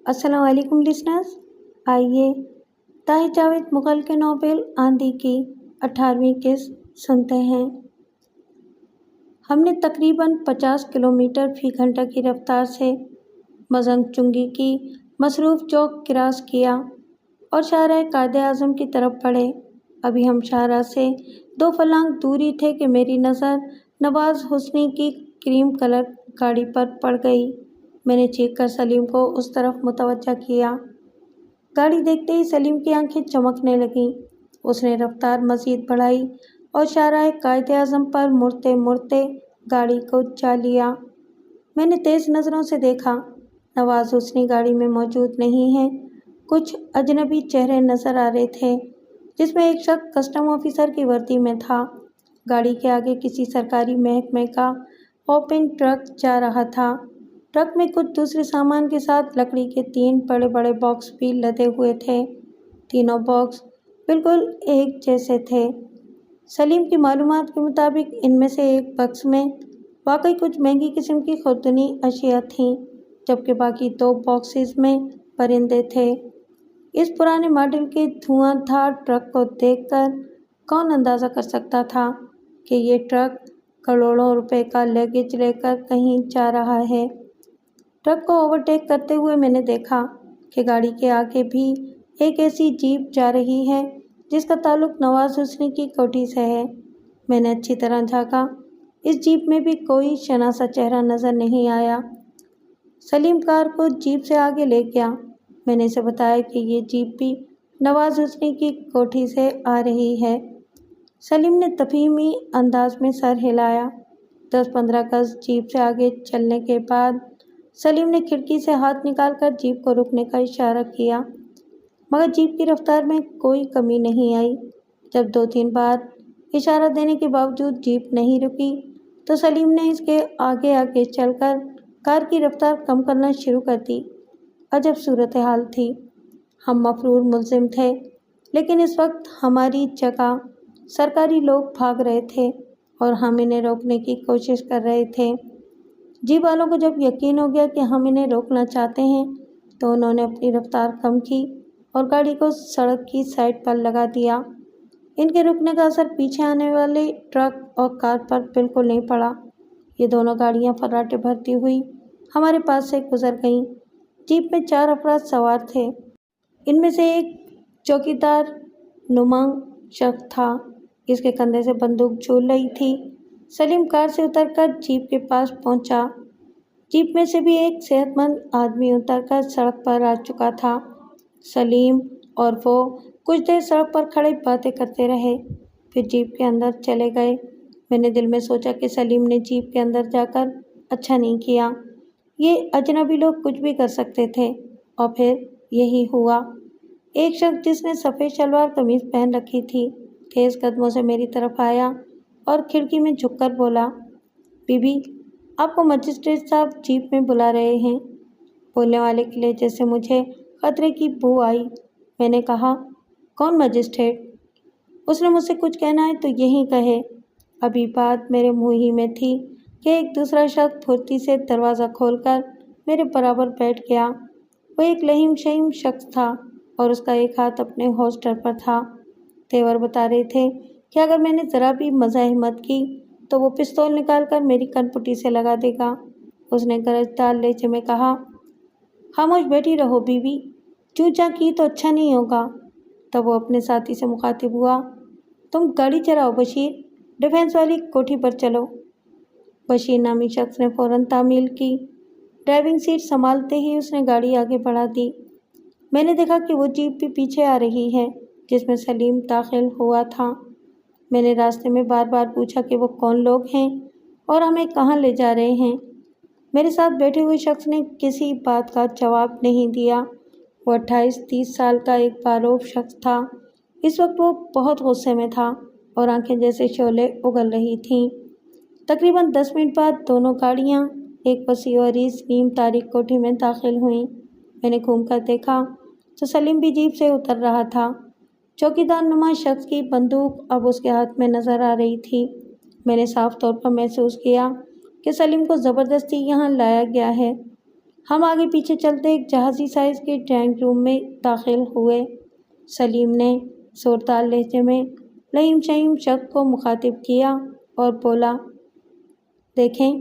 السلام علیکم لسنرز، آئیے طاہر جاوید مغل کے ناول آندھی کی 18ویں قسط سنتے ہیں۔ ہم نے تقریباً 50 کلومیٹر فی گھنٹہ کی رفتار سے مزنگ چنگی کی مصروف چوک کراس کیا اور شاہراہ قائد اعظم کی طرف بڑھے۔ ابھی ہم شاہراہ سے 2 فلنگ دوری تھے کہ میری نظر نواز حسنی کی کریم کلر گاڑی پر پڑ گئی۔ میں نے چیخ کر سلیم کو اس طرف متوجہ کیا۔ گاڑی دیکھتے ہی سلیم کی آنکھیں چمکنے لگیں۔ اس نے رفتار مزید بڑھائی اور شاہراہ قائد اعظم پر مڑتے مڑتے گاڑی کو جا لیا۔ میں نے تیز نظروں سے دیکھا، نواز حسنی گاڑی میں موجود نہیں ہے۔ کچھ اجنبی چہرے نظر آ رہے تھے، جس میں ایک شخص کسٹم آفیسر کی وردی میں تھا۔ گاڑی کے آگے کسی سرکاری محکمے کا اوپن ٹرک جا رہا تھا۔ ٹرک میں کچھ دوسرے سامان کے ساتھ لکڑی کے 3 بڑے بڑے باکس بھی لدے ہوئے تھے۔ تینوں باکس بالکل ایک جیسے تھے۔ سلیم کی معلومات کے مطابق ان میں سے ایک باکس میں واقعی کچھ مہنگی قسم کی خوردنی اشیاء تھیں، جبکہ باقی 2 باکسز میں پرندے تھے۔ اس پرانے ماڈل کے دھواں دھار ٹرک کو دیکھ کر کون اندازہ کر سکتا تھا کہ یہ ٹرک کروڑوں روپے کا لیگیج لے کر کہیں جا رہا ہے۔ ٹرک کو اوورٹیک کرتے ہوئے میں نے دیکھا کہ گاڑی کے آگے بھی ایک ایسی جیپ جا رہی ہے جس کا تعلق نواز حسنی کی کوٹھی سے ہے۔ میں نے اچھی طرح جھانکا، اس جیپ میں بھی کوئی شناسا چہرہ نظر نہیں آیا۔ سلیم کار کو جیپ سے آگے لے گیا۔ میں نے اسے بتایا کہ یہ جیپ بھی نواز حسنی کی کوٹھی سے آ رہی ہے۔ سلیم نے تفہیمی انداز میں سر ہلایا۔ 10-15 گز جیپ سے آگے چلنے کے بعد سلیم نے کھڑکی سے ہاتھ نکال کر جیپ کو رکنے کا اشارہ کیا، مگر جیپ کی رفتار میں کوئی کمی نہیں آئی۔ جب 2-3 بار اشارہ دینے کے باوجود جیپ نہیں رکی تو سلیم نے اس کے آگے آگے چل کر کار کی رفتار کم کرنا شروع کر دی۔ عجب صورتحال تھی۔ ہم مفرور ملزم تھے، لیکن اس وقت ہماری جگہ سرکاری لوگ بھاگ رہے تھے اور ہم انہیں روکنے کی کوشش کر رہے تھے۔ جیپ والوں کو جب یقین ہو گیا کہ ہم انہیں روکنا چاہتے ہیں تو انہوں نے اپنی رفتار کم کی اور گاڑی کو سڑک کی سائڈ پر لگا دیا۔ ان کے رکنے کا اثر پیچھے آنے والے ٹرک اور کار پر بالکل نہیں پڑا۔ یہ دونوں گاڑیاں فراٹے بھرتی ہوئی ہمارے پاس سے گزر گئیں۔ جیپ میں 4 افراد سوار تھے۔ ان میں سے ایک چوکیدار نما شخص تھا، اس کے کندھے سے بندوق جھول رہی تھی۔ سلیم کار سے اتر کر جیپ کے پاس پہنچا۔ جیپ میں سے بھی ایک صحت مند آدمی اتر کر سڑک پر آ چکا تھا۔ سلیم اور وہ کچھ دیر سڑک پر کھڑے باتیں کرتے رہے، پھر جیپ کے اندر چلے گئے۔ میں نے دل میں سوچا کہ سلیم نے جیپ کے اندر جا کر اچھا نہیں کیا۔ یہ اجنبی لوگ کچھ بھی کر سکتے تھے، اور پھر یہی ہوا۔ ایک شخص جس نے سفید شلوار قمیض پہن رکھی تھی تیز قدموں سے میری طرف آیا اور کھڑکی میں جھک کر بولا، بی بی، آپ کو مجسٹریٹ صاحب جیپ میں بلا رہے ہیں۔ بولنے والے کے لہجے سے مجھے خطرے کی بو آئی۔ میں نے کہا، کون مجسٹریٹ؟ اس نے مجھ سے کچھ کہنا ہے تو یہیں کہے۔ ابھی بات میرے منہ ہی میں تھی کہ ایک دوسرا شخص پھرتی سے دروازہ کھول کر میرے برابر بیٹھ گیا۔ وہ ایک لہیم شہیم شخص تھا اور اس کا ایک ہاتھ اپنے ہولسٹر پر تھا۔ تیور بتا رہے تھے کہ اگر میں نے ذرا بھی مزاحمت کی تو وہ پستول نکال کر میری کنپٹی سے لگا دے گا۔ اس نے گرجدار لہجے میں کہا، خاموش بیٹھی رہو بی بی، چوں چاں کی تو اچھا نہیں ہوگا۔ تب وہ اپنے ساتھی سے مخاطب ہوا، تم گاڑی چلاؤ بشیر، ڈیفینس والی کوٹھی پر چلو۔ بشیر نامی شخص نے فوراً تعمیل کی۔ ڈرائیونگ سیٹ سنبھالتے ہی اس نے گاڑی آگے بڑھا دی۔ میں نے دیکھا کہ وہ جیپ بھی پیچھے آ رہی ہے جس میں سلیم داخل ہوا تھا۔ میں نے راستے میں بار بار پوچھا کہ وہ کون لوگ ہیں اور ہمیں کہاں لے جا رہے ہیں۔ میرے ساتھ بیٹھے ہوئے شخص نے کسی بات کا جواب نہیں دیا۔ وہ 28-30 سال کا ایک باروب شخص تھا۔ اس وقت وہ بہت غصے میں تھا اور آنکھیں جیسے شعلے اگل رہی تھیں۔ تقریباً 10 منٹ بعد دونوں گاڑیاں ایک وسیع و عریض نیم تاریک کوٹھی میں داخل ہوئیں۔ میں نے گھوم کر دیکھا تو سلیم بھی جیپ سے اتر رہا تھا۔ چوکیدار نما شخص کی بندوق اب اس کے ہاتھ میں نظر آ رہی تھی۔ میں نے صاف طور پر محسوس کیا کہ سلیم کو زبردستی یہاں لایا گیا ہے۔ ہم آگے پیچھے چلتے ایک جہازی سائز کے ڈرائنگ روم میں داخل ہوئے۔ سلیم نے زوردار لہجے میں لئیم شئیم شخص کو مخاطب کیا اور بولا، دیکھیں،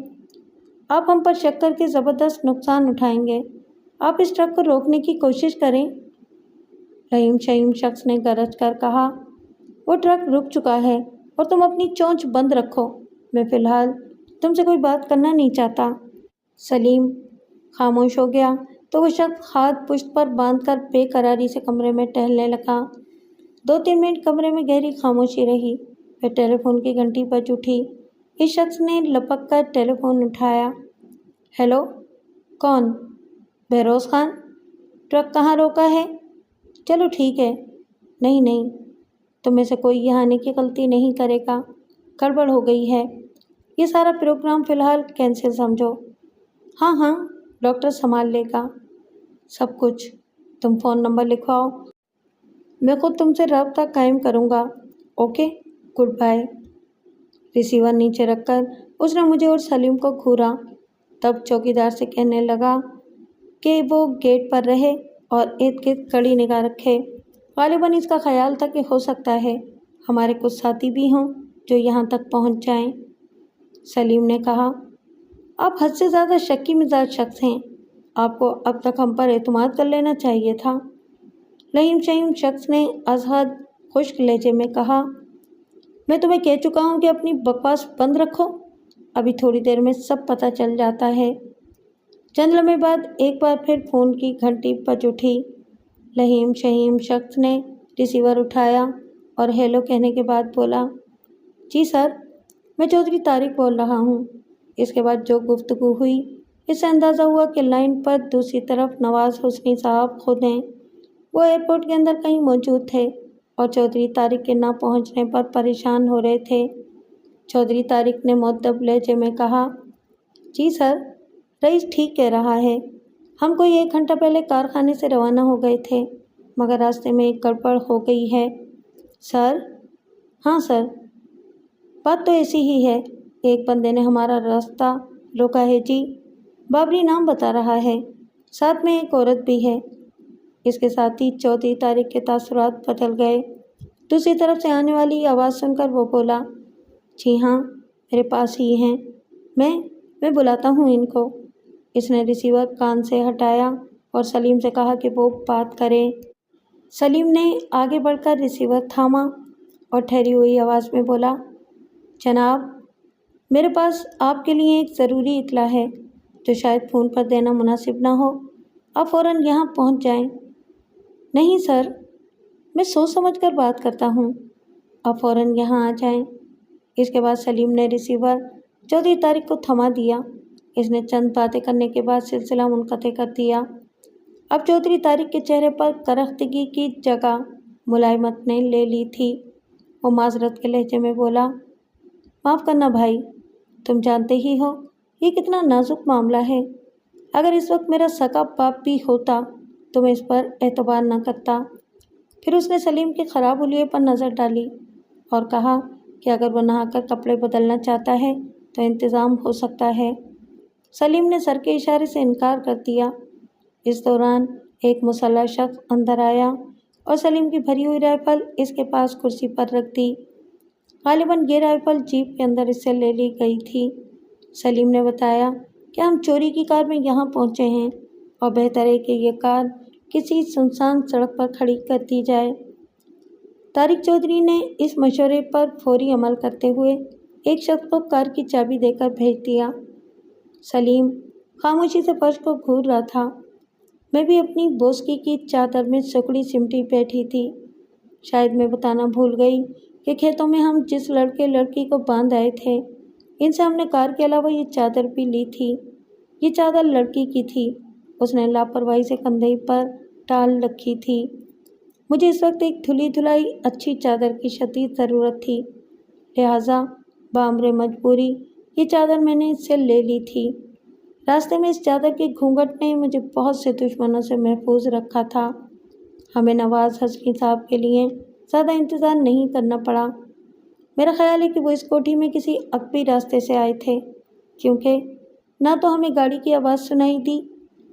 آپ ہم پر شک کر کے زبردست نقصان اٹھائیں گے۔ آپ اس ٹرک کو روکنے کی کوشش کریں۔ لئیم شئیم شخص نے گرج کر کہا، وہ ٹرک رک چکا ہے اور تم اپنی چونچ بند رکھو۔ میں فی الحال تم سے کوئی بات کرنا نہیں چاہتا۔ سلیم خاموش ہو گیا تو وہ شخص ہاتھ پشت پر باندھ کر بے قراری سے کمرے میں ٹہلنے لگا۔ 2-3 منٹ کمرے میں گہری خاموشی رہی، پھر ٹیلی فون کی گھنٹی بج اٹھی۔ اس شخص نے لپک کر ٹیلی فون اٹھایا۔ ہیلو، کون؟ بہروز خان؟ ٹرک کہاں روکا ہے؟ چلو ٹھیک ہے۔ نہیں، تم میں سے کوئی یہاں آنے کی غلطی نہیں کرے گا۔ گڑبڑ ہو گئی ہے، یہ سارا پروگرام فی الحال کینسل سمجھو۔ ہاں، ڈاکٹر سنبھال لے گا سب کچھ۔ تم فون نمبر لکھواؤ، میں خود تم سے رابطہ قائم کروں گا۔ Okay, good bye. ریسیور نیچے رکھ کر اس نے مجھے اور سلیم کو گھورا، تب چوکیدار سے کہنے لگا کہ وہ گیٹ پر رہے اور ارد گرد کڑی نگاہ رکھے۔ غالباً اس کا خیال تھا کہ ہو سکتا ہے ہمارے کچھ ساتھی بھی ہوں جو یہاں تک پہنچ جائیں۔ سلیم نے کہا، آپ حد سے زیادہ شکی مزاج شخص ہیں، آپ کو اب تک ہم پر اعتماد کر لینا چاہیے تھا۔ لئیم شئیم شخص نے از حد خشک لہجے میں کہا، میں تمہیں کہہ چکا ہوں کہ اپنی بکواس بند رکھو، ابھی تھوڑی دیر میں سب پتہ چل جاتا ہے۔ چند لمحے بعد ایک بار پھر فون کی گھنٹی بج اٹھی۔ لئیم شئیم شخص نے ریسیور اٹھایا اور ہیلو کہنے کے بعد بولا، جی سر، میں چودھری طارق بول رہا ہوں۔ اس کے بعد جو گفتگو ہوئی اس سے اندازہ ہوا کہ لائن پر دوسری طرف نواز حسنی صاحب خود ہیں۔ وہ ایئرپورٹ کے اندر کہیں موجود تھے اور چودھری طارق کے نہ پہنچنے پر پریشان ہو رہے تھے۔ چودھری طارق نے مؤدب لہجے میں کہا، جی سر، رئیس ٹھیک کہہ رہا ہے، ہم کوئی 1 گھنٹہ پہلے کارخانے سے روانہ ہو گئے تھے مگر راستے میں ایک گڑبڑ ہو گئی ہے۔ سر؟ ہاں سر، بات تو ایسی ہی ہے، ایک بندے نے ہمارا راستہ روکا ہے جی، بابری نام بتا رہا ہے، ساتھ میں ایک عورت بھی ہے۔ اس کے ساتھ ہی چودھری طارق کے تاثرات بدل گئے۔ دوسری طرف سے آنے والی آواز سن کر وہ بولا، جی ہاں، میرے پاس ہی ہیں، میں بلاتا ہوں ان کو۔ اس نے ریسیور کان سے ہٹایا اور سلیم سے کہا کہ وہ بات کرے۔ سلیم نے آگے بڑھ کر ریسیور تھاما اور ٹھہری ہوئی آواز میں بولا، جناب، میرے پاس آپ کے لیے ایک ضروری اطلاع ہے جو شاید فون پر دینا مناسب نہ ہو، آپ فوراً یہاں پہنچ جائیں۔ نہیں سر، میں سوچ سمجھ کر بات کرتا ہوں، آپ فوراً یہاں آ جائیں۔ اس کے بعد سلیم نے ریسیور چودھری طارق کو تھما دیا۔ اس نے چند باتیں کرنے کے بعد سلسلہ منقطع کر دیا۔ اب چودھری طارق کے چہرے پر کرختگی کی جگہ ملائمت نے لے لی تھی۔ وہ معذرت کے لہجے میں بولا، معاف کرنا بھائی، تم جانتے ہی ہو یہ کتنا نازک معاملہ ہے، اگر اس وقت میرا سگا باپ بھی ہوتا تو میں اس پر اعتبار نہ کرتا۔ پھر اس نے سلیم کے خراب حلیے پر نظر ڈالی اور کہا کہ اگر وہ نہا کر کپڑے بدلنا چاہتا ہے تو انتظام ہو سکتا ہے۔ سلیم نے سر کے اشارے سے انکار کر دیا۔ اس دوران ایک مسلح شخص اندر آیا اور سلیم کی بھری ہوئی رائفل اس کے پاس کرسی پر رکھ دی۔ غالباً یہ رائفل جیپ کے اندر اس سے لے لی گئی تھی۔ سلیم نے بتایا کہ ہم چوری کی کار میں یہاں پہنچے ہیں اور بہتر ہے کہ یہ کار کسی سنسان سڑک پر کھڑی کر دی جائے۔ طارق چودھری نے اس مشورے پر فوری عمل کرتے ہوئے ایک شخص کو کار کی چابی دے کر بھیج دیا۔ سلیم خاموشی سے فرش کو گھور رہا تھا۔ میں بھی اپنی بوسکی کی چادر میں سکڑی سمٹی بیٹھی تھی۔ شاید میں بتانا بھول گئی کہ کھیتوں میں ہم جس لڑکے لڑکی کو باندھ آئے تھے ان سے ہم نے کار کے علاوہ یہ چادر بھی لی تھی۔ یہ چادر لڑکی کی تھی، اس نے لاپرواہی سے کندھے پر ٹال رکھی تھی۔ مجھے اس وقت ایک دھلی دھلائی اچھی چادر کی شدید ضرورت تھی، لہٰذا بامر مجبوری یہ چادر میں نے اس سے لے لی تھی۔ راستے میں اس چادر کے گھونگھٹ نے مجھے بہت سے دشمنوں سے محفوظ رکھا تھا۔ ہمیں نواز حسنی صاحب کے لیے زیادہ انتظار نہیں کرنا پڑا۔ میرا خیال ہے کہ وہ اس کوٹھی میں کسی عقبی راستے سے آئے تھے، کیونکہ نہ تو ہمیں گاڑی کی آواز سنائی دی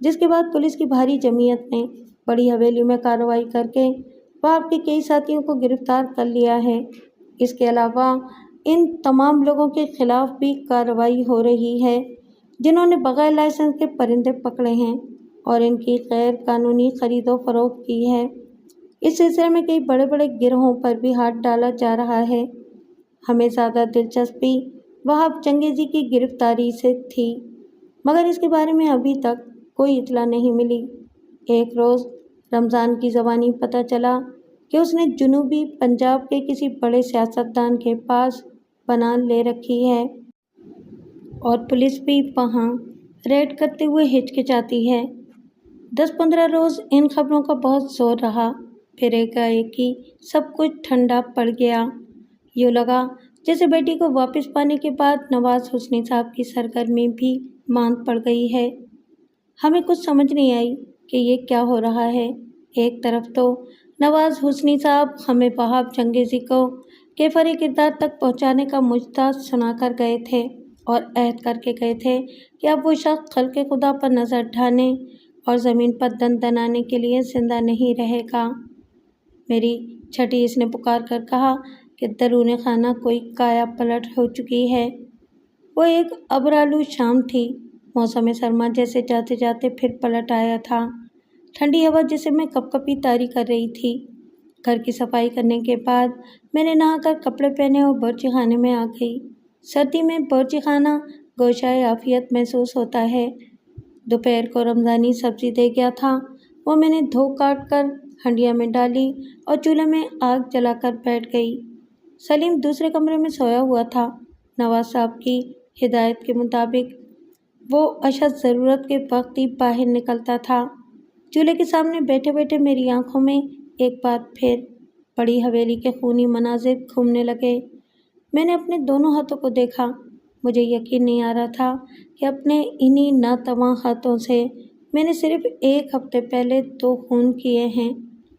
جس کے بعد پولیس کی بھاری جمعیت نے بڑی حویلی میں کارروائی کر کے آپ کے کئی ساتھیوں کو گرفتار کر لیا ہے۔ اس کے علاوہ ان تمام لوگوں کے خلاف بھی کارروائی ہو رہی ہے جنہوں نے بغیر لائسنس کے پرندے پکڑے ہیں اور ان کی غیر قانونی خرید و فروخت کی ہے۔ اس سلسلے میں کئی بڑے بڑے گروہوں پر بھی ہاتھ ڈالا جا رہا ہے۔ ہمیں زیادہ دلچسپی وہاب چنگیزی کی گرفتاری سے تھی، مگر اس کے بارے میں ابھی تک کوئی اطلاع نہیں ملی۔ ایک روز رمضان کی زبانی پتہ چلا کہ اس نے جنوبی پنجاب کے کسی بڑے سیاستدان کے پاس پناہ لے رکھی ہے اور پولیس بھی وہاں ریڈ کرتے ہوئے ہچکچاتی ہے۔ 10-15 روز ان خبروں کا بہت زور رہا، پھر ایک ہی سب کچھ ٹھنڈا پڑ گیا۔ یوں لگا جیسے بیٹی کو واپس پانے کے بعد نواز حسنی صاحب کی سرگرمی بھی ماند پڑ گئی ہے۔ ہمیں کچھ سمجھ نہیں آئی کہ یہ کیا ہو رہا ہے۔ ایک طرف تو نواز حسنی صاحب ہمیں وہاب چنگیزی کو کیفر کردار تک پہنچانے کا مجدہ سنا کر گئے تھے اور عہد کر کے گئے تھے کہ اب وہ شخص خلق خدا پر نظر ڈھانے اور زمین پر دن دنانے کے لیے زندہ نہیں رہے گا۔ میری چھٹی اس نے پکار کر کہا کہ درون خانہ کوئی کایا پلٹ ہو چکی ہے۔ وہ ایک ابرآلود شام تھی، موسم سرما جیسے جاتے جاتے پھر پلٹ آیا تھا۔ ٹھنڈی ہوا جسے میں کپ کپی طاری کر رہی تھی۔ گھر کی صفائی کرنے کے بعد میں نے نہا کر کپڑے پہنے اور باورچی خانے میں آ گئی۔ سردی میں باورچی خانہ گوشائے عافیت محسوس ہوتا ہے۔ دوپہر کو رمضانی سبزی دے گیا تھا، وہ میں نے دھو کاٹ کر ہنڈیا میں ڈالی اور چولہے میں آگ جلا کر بیٹھ گئی۔ سلیم دوسرے کمرے میں سویا ہوا تھا۔ نواز صاحب کی ہدایت کے مطابق وہ اشد ضرورت کے وقت ہی باہر نکلتا تھا۔ چولہے کے سامنے بیٹھے بیٹھے میری آنکھوں میں ایک بار پھر بڑی حویلی کے خونی مناظر گھومنے لگے۔ میں نے اپنے دونوں ہاتھوں کو دیکھا۔ مجھے یقین نہیں آ رہا تھا کہ اپنے انہی ناتواں ہاتھوں سے میں نے صرف ایک ہفتے پہلے 2 خون کیے ہیں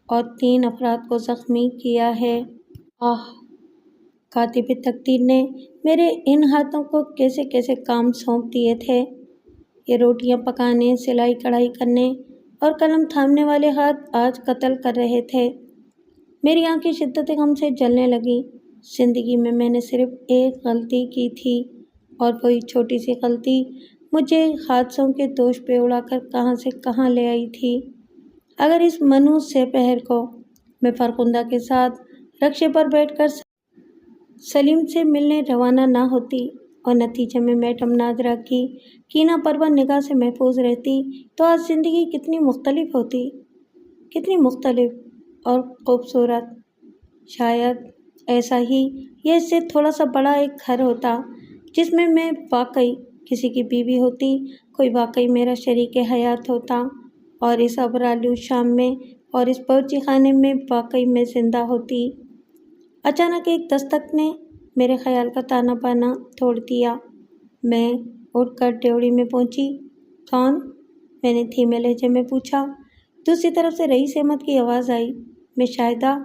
اور 3 افراد کو زخمی کیا ہے۔ آہ! کاتب تقدیر نے میرے ان ہاتھوں کو کیسے کیسے کام سونپ دیے تھے۔ یہ روٹیاں پکانے، سلائی کڑھائی کرنے اور قلم تھامنے والے ہاتھ آج قتل کر رہے تھے۔ میری آنکھیں شدت غم سے جلنے لگیں۔ زندگی میں میں نے صرف ایک غلطی کی تھی اور وہی چھوٹی سی غلطی مجھے حادثوں کے دوش پہ اڑا کر کہاں سے کہاں لے آئی تھی۔ اگر اس منحوس سے پہر کو میں فرخندہ کے ساتھ رکشے پر بیٹھ کر سلیم سے ملنے روانہ نہ ہوتی اور نتیجے میں میڈم نادرہ کی کینہ پرور نگاہ سے محفوظ رہتی تو آج زندگی کتنی مختلف ہوتی، کتنی مختلف اور خوبصورت۔ شاید ایسا ہی یہ اس سے تھوڑا سا بڑا ایک گھر ہوتا جس میں میں واقعی کسی کی بیوی ہوتی، کوئی واقعی میرا شریک حیات ہوتا اور اس ابرآلود شام میں اور اس باورچی خانے میں واقعی میں زندہ ہوتی۔ اچانک ایک دستک نے میرے خیال کا تانا بانا توڑ دیا۔ میں اٹھ کر ڈیوڑی میں پہنچی۔ کون؟ میں نے دھیمے لہجے میں پوچھا۔ دوسری طرف سے رئیس احمد کی آواز آئی، میں شاہدہ،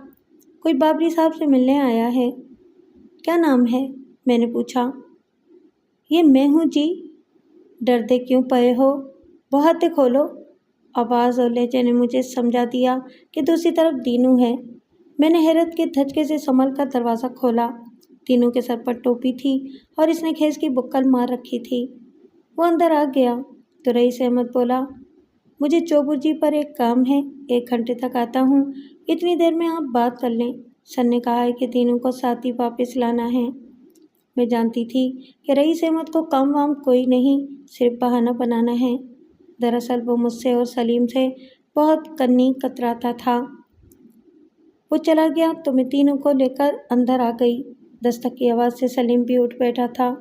کوئی بابری صاحب سے ملنے آیا ہے۔ کیا نام ہے؟ میں نے پوچھا۔ یہ میں ہوں جی۔ ڈرتے کیوں پئے ہو؟ وہ ہاتھیں کھولو۔ آواز اور لہجے نے مجھے سمجھا دیا کہ دوسری طرف دینو ہے۔ میں نے حیرت کے دھچکے سے سنبھل کر دروازہ کھولا۔ دینو کے سر پر ٹوپی تھی اور اس نے کھیس کی بکل مار رکھی تھی۔ وہ اندر آ گیا تو رئیس احمد بولا، مجھے چوبر جی پر ایک کام ہے، 1 گھنٹے تک آتا ہوں، اتنی دیر میں آپ بات کر لیں۔ سر نے کہا ہے کہ دینو کو ساتھ ہی واپس لانا ہے۔ میں جانتی تھی کہ رئیس احمد کو کام وام کوئی نہیں، صرف بہانہ بنانا ہے۔ دراصل وہ مجھ سے اور سلیم سے بہت کنی کتراتا تھا۔ وہ چلا گیا تو میں دینو کو لے کر اندر آ گئی۔ دستک کی آواز سے سلیم بھی اٹھ بیٹھا تھا۔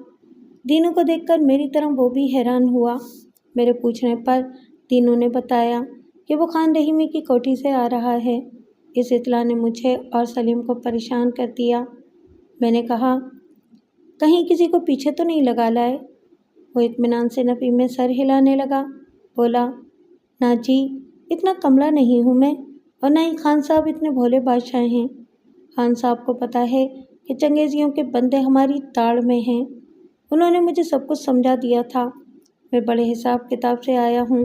دینو کو دیکھ کر میری طرح وہ بھی حیران ہوا۔ میرے پوچھنے پر دینو نے بتایا کہ وہ خان رحیمی کی کوٹھی سے آ رہا ہے۔ اس اطلاع نے مجھے اور سلیم کو پریشان کر دیا۔ میں نے کہا، کہیں کسی کو پیچھے تو نہیں لگا لائے؟ وہ اطمینان سے نفی میں سر ہلانے لگا، بولا، نہ جی، اتنا کملا نہیں ہوں میں، اور نہ ہی خان صاحب اتنے بھولے بادشاہ ہیں۔ خان صاحب کو پتہ ہے کہ چنگیزیوں کے بندے ہماری داڑھ میں ہیں۔ انہوں نے مجھے سب کچھ سمجھا دیا تھا۔ میں بڑے حساب کتاب سے آیا ہوں۔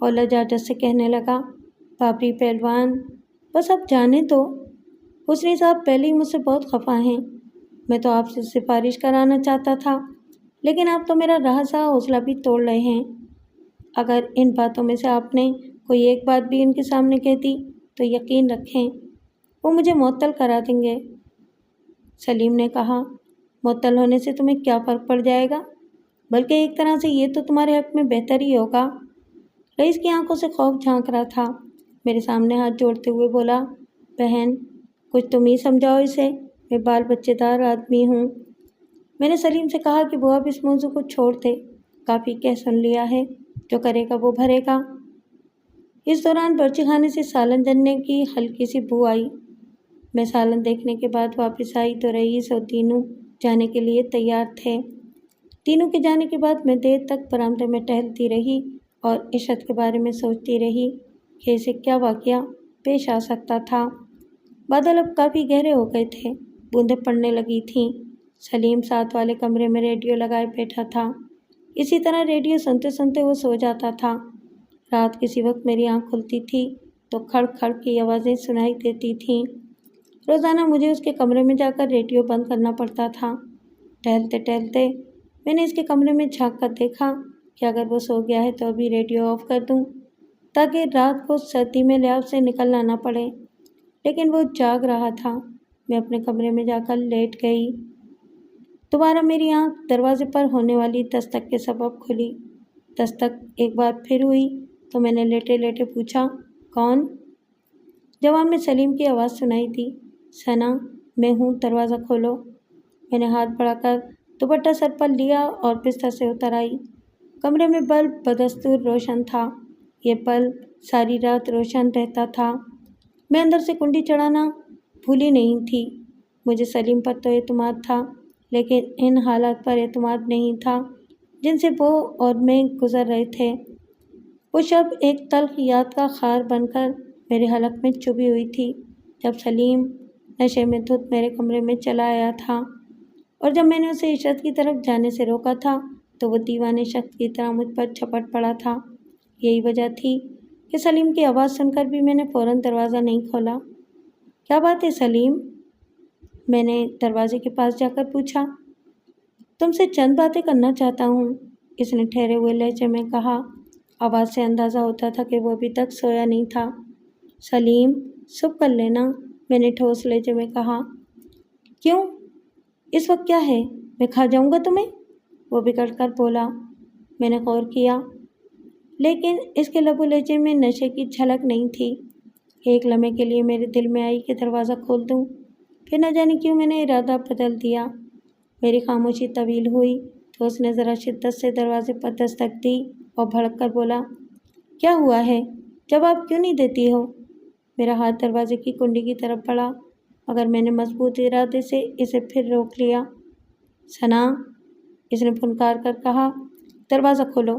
اور لجاجت سے کہنے لگا، بابری پہلوان، بس آپ جانیں تو حسنی صاحب پہلے ہی مجھ سے بہت خفا ہیں۔ میں تو آپ سے سفارش کرانا چاہتا تھا، لیکن آپ تو میرا رہا حوصلہ بھی توڑ رہے ہیں۔ اگر ان باتوں میں سے آپ نے کوئی ایک بات بھی ان کے سامنے کہہ دی تو یقین رکھیں وہ مجھے معطل کرا دیں گے۔ سلیم نے کہا، معطل ہونے سے تمہیں کیا فرق پڑ جائے گا؟ بلکہ ایک طرح سے یہ تو تمہارے حق میں بہتر ہی ہوگا۔ رئیس کی آنکھوں سے خوف جھانک رہا تھا۔ میرے سامنے ہاتھ جوڑتے ہوئے بولا، بہن کچھ تم ہی سمجھاؤ اسے، میں بال بچے دار آدمی ہوں۔ میں نے سلیم سے کہا کہ وہ اب اس موضوع کو چھوڑ دے، کافی کہہ سن لیا ہے، جو کرے گا وہ بھرے گا۔ اس دوران برچی خانے سے سالن جننے کی ہلکی سی بو آئی۔ میں سالن دیکھنے کے بعد واپس آئی تو رئیس اور تینوں جانے کے لیے تیار تھے۔ تینوں کے جانے کے بعد میں دیر تک برآمدے میں ٹہلتی رہی اور عشرت کے بارے میں سوچتی رہی کہ اسے کیا واقعہ پیش آ سکتا تھا۔ بادل اب کافی گہرے ہو گئے تھے، بوندیں پڑنے لگی تھیں۔ سلیم ساتھ والے کمرے میں ریڈیو لگائے بیٹھا تھا۔ اسی طرح ریڈیو سنتے سنتے وہ سو جاتا تھا۔ رات کسی وقت میری آنکھ کھلتی تھی تو کھڑ کھڑ کی آوازیں سنائی دیتی تھیں۔ روزانہ مجھے اس کے کمرے میں جا کر ریڈیو بند کرنا پڑتا تھا۔ ٹہلتے ٹہلتے میں نے اس کے کمرے میں جھانک کر دیکھا کہ اگر وہ سو گیا ہے تو ابھی ریڈیو آف کر دوں تاکہ رات کو سردی میں لیاب سے نکلنا نہ پڑے، لیکن وہ جاگ رہا تھا۔ میں اپنے کمرے میں جا کر لیٹ گئی۔ دوبارہ میری آنکھ دروازے پر ہونے والی دستک کے سبب کھلی۔ دستک ایک بار پھر ہوئی تو میں نے لیٹے لیٹے پوچھا، کون؟ جواب میں سلیم کی آواز سنائی دی، ثنا میں ہوں، دروازہ کھولو۔ میں نے ہاتھ بڑھا کر دوپٹہ سر پر لیا اور بستر سے اتر آئی۔ کمرے میں بلب بدستور روشن تھا۔ یہ بلب ساری رات روشن رہتا تھا۔ میں اندر سے کنڈی چڑھانا بھولی نہیں تھی۔ مجھے سلیم پر تو اعتماد تھا، لیکن ان حالات پر اعتماد نہیں تھا جن سے وہ اور میں گزر رہے تھے۔ وہ شب ایک تلخ یاد کا خار بن کر میرے حلق میں چبھی ہوئی تھی، جب سلیم نشے میں دھت میرے کمرے میں چلا آیا تھا، اور جب میں نے اسے عشرت کی طرف جانے سے روکا تھا تو وہ دیوانے شخص کی طرح مجھ پر جھپٹ پڑا تھا۔ یہی وجہ تھی کہ سلیم کی آواز سن کر بھی میں نے فوراً دروازہ نہیں کھولا۔ کیا بات ہے سلیم؟ میں نے دروازے کے پاس جا کر پوچھا۔ تم سے چند باتیں کرنا چاہتا ہوں، اس نے ٹھہرے ہوئے لہجے میں کہا۔ آواز سے اندازہ ہوتا تھا کہ وہ ابھی تک سویا نہیں تھا۔ سلیم صبح کر لینا، میں نے ٹھوس لہجے میں کہا۔ کیوں؟ اس وقت کیا ہے؟ میں کھا جاؤں گا تمہیں؟ وہ بگڑ کر بولا۔ میں نے غور کیا، لیکن اس کے لب و لہجے میں نشے کی جھلک نہیں تھی۔ ایک لمحے کے لیے میرے دل میں آئی کہ دروازہ کھول دوں، پھر نہ جانے کیوں میں نے ارادہ بدل دیا۔ میری خاموشی طویل ہوئی تو اس نے ذرا شدت سے دروازے پر دستک دی اور بھڑک کر بولا، کیا ہوا ہے؟ جواب کیوں نہیں دیتی ہو؟ میرا ہاتھ دروازے کی کنڈی کی طرف بڑھا، مگر میں نے مضبوط ارادے سے اسے پھر روک لیا۔ ثنا، اس نے پھنکار کر کہا، دروازہ کھولو۔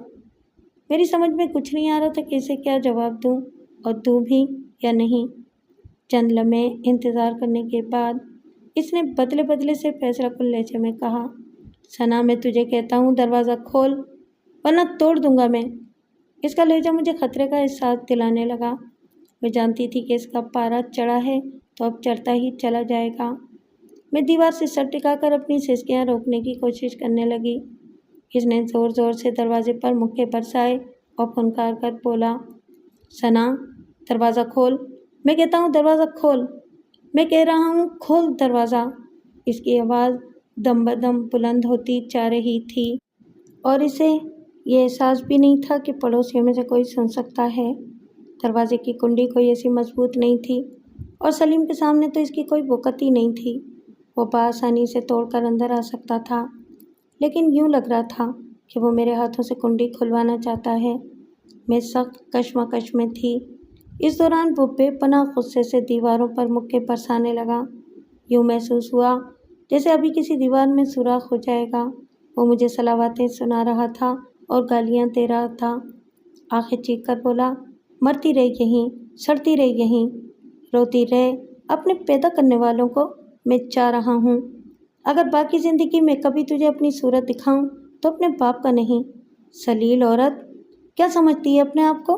میری سمجھ میں کچھ نہیں آ رہا تھا کہ اسے کیا جواب دوں، اور دوں بھی یا نہیں۔ چند لمحے انتظار کرنے کے بعد اس نے بدلے بدلے سے فیصلہ کن لہجے میں کہا، ثنا میں تجھے کہتا ہوں دروازہ کھول ورنہ توڑ دوں گا میں۔ اس کا لہجہ مجھے خطرے کا احساس دلانے لگا۔ میں جانتی تھی کہ اس کا پارا چڑھا ہے تو اب چڑھتا ہی چلا جائے گا۔ میں دیوار سے سر ٹکا کر اپنی سسکیاں روکنے کی کوشش کرنے لگی۔ اس نے زور زور سے دروازے پر مکے برسائے اور پھنکار کر بولا، ثنا دروازہ کھول، میں کہتا ہوں دروازہ کھول، میں کہہ رہا ہوں کھول دروازہ۔ اس کی آواز دم بدم بلند ہوتی جا رہی تھی اور اسے یہ احساس بھی نہیں تھا کہ پڑوسیوں میں سے کوئی سن سکتا ہے۔ دروازے کی کنڈی کوئی ایسی مضبوط نہیں تھی اور سلیم کے سامنے تو اس کی کوئی وقت ہی نہیں تھی۔ وہ بآسانی سے توڑ کر اندر آ سکتا تھا، لیکن یوں لگ رہا تھا کہ وہ میرے ہاتھوں سے کنڈی کھلوانا چاہتا ہے۔ میں سخت کشمکش میں تھی۔ اس دوران وہ بے پناہ غصے سے دیواروں پر مکے برسانے لگا۔ یوں محسوس ہوا جیسے ابھی کسی دیوار میں سوراخ ہو جائے گا۔ وہ مجھے صلواتیں سنا رہا تھا اور گالیاں دے رہا تھا۔ آخر چیخ کر بولا، مرتی رہ یہیں، سڑتی رہ یہیں، روتی رہ، اپنے پیدا کرنے والوں کو میں چاہ رہا ہوں۔ اگر باقی زندگی میں کبھی تجھے اپنی صورت دکھاؤں تو اپنے باپ کا نہیں۔ ذلیل عورت، کیا سمجھتی ہے اپنے آپ کو؟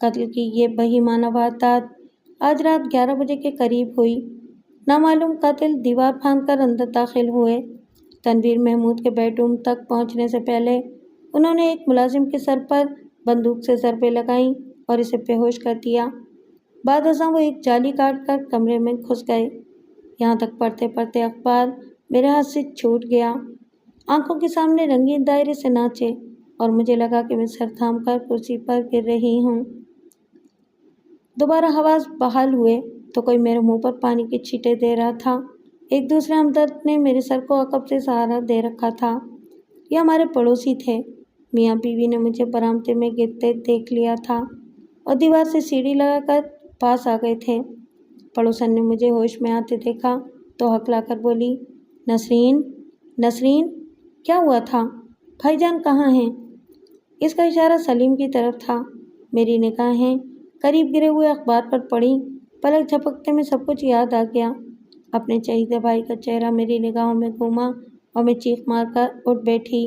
قتل کی یہ بہیمانہ واردات آج رات 11 بجے کے قریب ہوئی۔ نامعلوم قاتل دیوار پھاند کر اندر داخل ہوئے۔ تنویر محمود کے بیڈ روم تک پہنچنے سے پہلے انہوں نے ایک ملازم کے سر پر بندوق سے ضربیں لگائیں اور اسے بے ہوش کر دیا۔ بعد ازاں وہ ایک جالی کاٹ کر کمرے میں گھس گئے۔ یہاں تک پڑھتے پڑھتے اخبار میرے ہاتھ سے چھوٹ گیا۔ آنکھوں کے سامنے رنگین دائرے سے ناچے اور مجھے لگا کہ میں سر تھام کر کرسی پر گر رہی ہوں۔ دوبارہ حواس بحال ہوئے تو کوئی میرے منہ پر پانی کے چھینٹے دے رہا تھا۔ ایک دوسرے ہمدرد نے میرے سر کو عقب سے سہارا دے رکھا تھا۔ یہ ہمارے پڑوسی تھے۔ میاں بیوی نے مجھے برآمدے میں گرتے دیکھ لیا تھا اور دیوار سے سیڑھی لگا کر پاس آ گئے تھے۔ پڑوسن نے مجھے ہوش میں آتے دیکھا تو ہکلا کر بولی، نسرین، نسرین، کیا ہوا تھا؟ بھائی جان کہاں ہیں؟ اس کا اشارہ سلیم کی طرف تھا۔ میری نگاہیں قریب گرے ہوئے اخبار پر پڑیں۔ پلک جھپکتے میں سب کچھ یاد آ گیا۔ اپنے چہیتے بھائی کا چہرہ میری نگاہوں میں گھوما اور میں چیخ مار کر اٹھ بیٹھی۔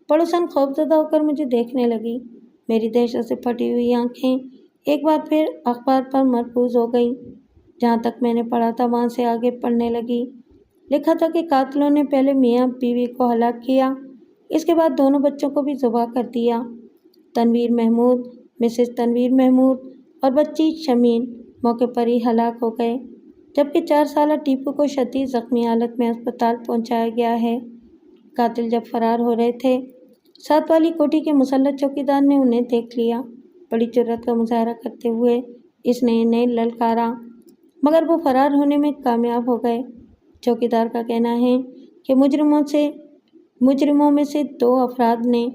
پڑوسن خوفزدہ ہو کر مجھے دیکھنے لگی۔ میری دہشت سے پھٹی ہوئی آنکھیں ایک بار پھر اخبار پر مرکوز ہو گئیں۔ جہاں تک میں نے پڑھا تھا وہاں سے آگے پڑھنے لگی۔ لکھا تھا کہ قاتلوں نے پہلے میاں بیوی کو ہلاک کیا، اس کے بعد دونوں بچوں کو بھی ذبح کر دیا۔ تنویر محمود، مسز تنویر محمود اور بچی شمین موقع پر ہی ہلاک ہو گئے، جبکہ 4 سالہ ٹیپو کو شدید زخمی حالت میں اسپتال پہنچایا گیا ہے۔ قاتل جب فرار ہو رہے تھے، 7 والی کوٹھی کے مسلح چوکیدار نے انہیں دیکھ لیا۔ بڑی جرأت کا مظاہرہ کرتے ہوئے اس نے انہیں للکارا، مگر وہ فرار ہونے میں کامیاب ہو گئے۔ چوکیدار کا کہنا ہے کہ مجرموں میں سے 2 افراد نے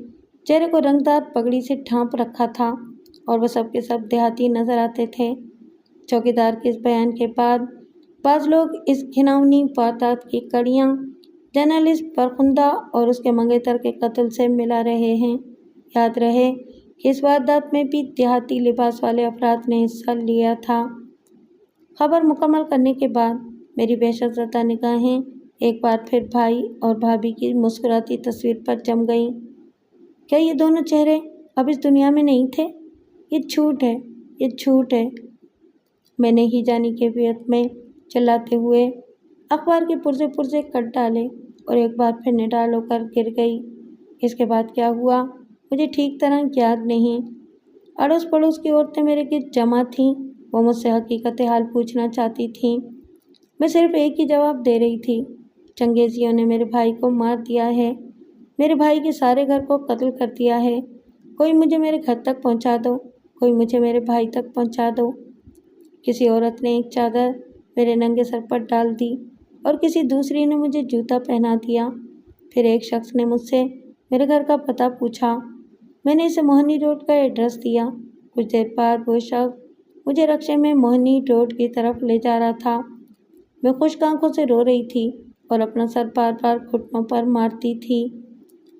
چہرے کو رنگدار پگڑی سے ڈھانپ رکھا تھا اور وہ سب کے سب دیہاتی نظر آتے تھے۔ چوکیدار کے اس بیان کے بعد بعض لوگ اس گھناؤنی واردات کی کڑیاں جرنلسٹ فرخندہ اور اس کے منگیتر کے قتل سے ملا رہے ہیں۔ یاد رہے کہ اس واردات میں بھی دیہاتی لباس والے افراد نے حصہ لیا تھا۔ خبر مکمل کرنے کے بعد میری وحشت زدہ نگاہیں ایک بار پھر بھائی اور بھابھی کی مسکراتی تصویر پر جم گئیں۔ کیا یہ دونوں چہرے اب اس دنیا میں نہیں تھے؟ یہ جھوٹ ہے، یہ جھوٹ ہے، میں نے ہی جانی کیفیت میں چلاتے ہوئے اخبار کے پرزے کٹ ڈالے اور ایک بار پھر نڈال ہو کر گر گئی۔ اس کے بعد کیا ہوا مجھے ٹھیک طرح یاد نہیں۔ اڑوس پڑوس کی عورتیں میرے گرد جمع تھیں۔ وہ مجھ سے حقیقت حال پوچھنا چاہتی تھیں۔ میں صرف ایک ہی جواب دے رہی تھی، چنگیزیوں نے میرے بھائی کو مار دیا ہے، میرے بھائی کے سارے گھر کو قتل کر دیا ہے۔ کوئی مجھے میرے گھر تک پہنچا دو، کوئی مجھے میرے بھائی تک پہنچا دو۔ کسی عورت نے ایک چادر میرے ننگے سر پر ڈال دی اور کسی دوسری نے مجھے جوتا پہنا دیا۔ پھر ایک شخص نے مجھ سے میرے گھر کا پتہ پوچھا۔ میں نے اسے موہنی روڈ کا ایڈریس دیا۔ کچھ دیر بعد وہ شخص مجھے رکشے میں موہنی روڈ کی طرف لے جا رہا تھا۔ میں خشک آنکھوں سے رو رہی تھی اور اپنا سر بار بار گھٹنوں پر مارتی تھی۔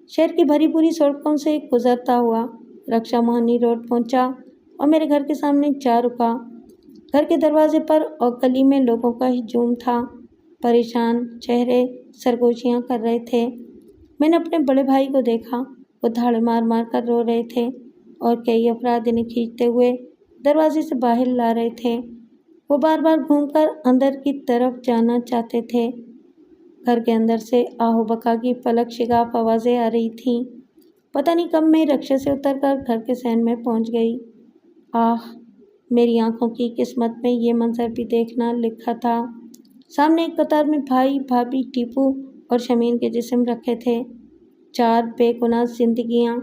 شہر کی بھری پوری سڑکوں سے گزرتا ہوا رکشہ موہنی روڈ پہنچا اور میرے گھر کے سامنے جا رکا۔ گھر کے دروازے پر اور گلی میں لوگوں کا ہجوم تھا۔ پریشان چہرے سرگوشیاں کر رہے تھے۔ میں نے اپنے بڑے بھائی کو دیکھا، وہ دھاڑے مار مار کر رو رہے تھے اور کئی افراد انہیں کھینچتے ہوئے دروازے سے باہر لا رہے تھے۔ وہ بار بار گھوم کر اندر کی طرف جانا چاہتے تھے۔ گھر کے اندر سے آہو بکا کی فلک شگاف آوازیں آ رہی تھیں۔ پتہ نہیں کب میں رکشے سے اتر کر گھر کے صحن میں پہنچ گئی۔ میری آنکھوں کی قسمت میں یہ منظر بھی دیکھنا لکھا تھا۔ سامنے ایک قطار میں بھائی، بھابھی، ٹیپو اور شمین کے جسم رکھے تھے۔ 4 بے گناہ زندگیاں